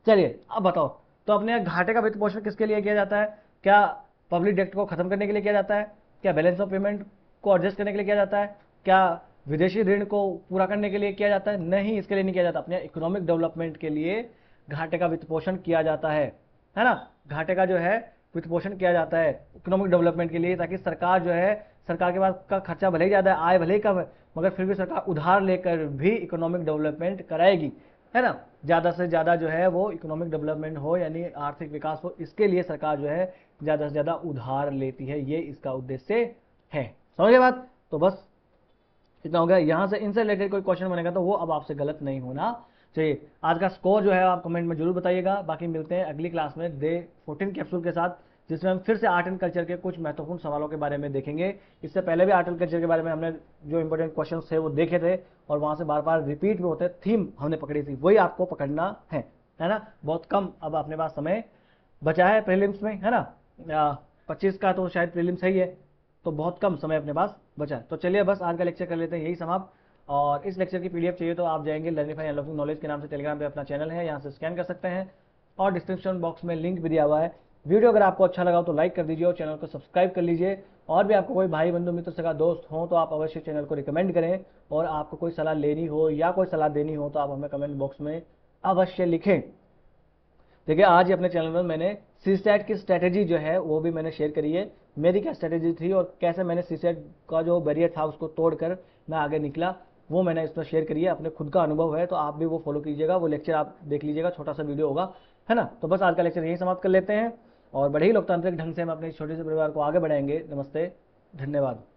चलिए अब बताओ, तो अपने घाटे का वित्त पोषण किसके लिए किया जाता है? क्या पब्लिक डेट को खत्म करने के लिए किया जाता है? क्या बैलेंस ऑफ पेमेंट को एडजस्ट करने के लिए किया जाता है? क्या विदेशी ऋण को पूरा करने के लिए किया जाता है? नहीं, इसके लिए नहीं किया जाता। अपने इकोनॉमिक डेवलपमेंट के लिए घाटे का वित्त पोषण किया जाता है ना। घाटे का जो है वित्त पोषण किया जाता है इकोनॉमिक डेवलपमेंट के लिए, ताकि सरकार जो है, सरकार के पास का खर्चा भले ही ज़्यादा है, आय भले ही कम है, मगर फिर भी सरकार उधार लेकर भी इकोनॉमिक डेवलपमेंट कराएगी, है ना। ज़्यादा से ज़्यादा जो है वो इकोनॉमिक डेवलपमेंट हो यानी आर्थिक विकास हो, इसके लिए सरकार जो है ज़्यादा से ज़्यादा उधार लेती है। ये इसका उद्देश्य है। समझे बात? तो बस इतना हो गया। यहाँ से इनसे रिलेटेड कोई क्वेश्चन बनेगा तो वो अब आपसे गलत नहीं होना चाहिए। आज का स्कोर जो है आप कमेंट में जरूर बताइएगा। बाकी मिलते हैं अगली क्लास में डे 14 कैप्सूल के साथ, जिसमें हम फिर से आर्ट एंड कल्चर के कुछ महत्वपूर्ण सवालों के बारे में देखेंगे। इससे पहले भी आर्ट एंड कल्चर के बारे में हमने जो इंपॉर्टेंट क्वेश्चन थे वो देखे थे, और वहाँ से बार बार रिपीट में होते थीम हमने पकड़ी थी, वही आपको पकड़ना है ना। बहुत कम अब अपने पास समय बचा है प्रीलिम्स में, है ना। 25 का तो शायद प्रीलिम्स है ही है, तो बहुत कम समय अपने पास बचा है। तो चलिए बस आज का लेक्चर कर लेते हैं यही समाप्त। और इस लेक्चर की पीडीएफ चाहिए तो आप जाएंगे लर्निफाई अनलॉकिंग नॉलेज के नाम से टेलीग्राम पे अपना चैनल है, यहाँ से स्कैन कर सकते हैं, और डिस्क्रिप्शन बॉक्स में लिंक भी दिया हुआ है। वीडियो अगर आपको अच्छा लगा हो तो लाइक कर दीजिए और चैनल को सब्सक्राइब कर लीजिए। और भी आपको कोई भाई बंधु मित्र सगा दोस्त हो तो आप अवश्य चैनल को रिकमेंड करें, और आपको कोई सलाह लेनी हो या कोई सलाह देनी हो तो आप हमें कमेंट बॉक्स में अवश्य लिखें। देखिए आज ही अपने चैनल पर मैंने सीसैट की स्ट्रैटेजी जो है वो भी मैंने शेयर करी है, मेरी क्या स्ट्रैटेजी थी और कैसे मैंने सीसैट का जो बैरियर था उसको तोड़कर मैं आगे निकला, वो मैंने इसमें शेयर करी है। अपने खुद का अनुभव है, तो आप भी वो फॉलो कीजिएगा, वो लेक्चर आप देख लीजिएगा, छोटा सा वीडियो होगा, है ना। तो बस आज का लेक्चर यही समाप्त कर लेते हैं, और बड़े ही लोकतांत्रिक ढंग से हम अपने छोटे से परिवार को आगे बढ़ाएंगे। नमस्ते, धन्यवाद।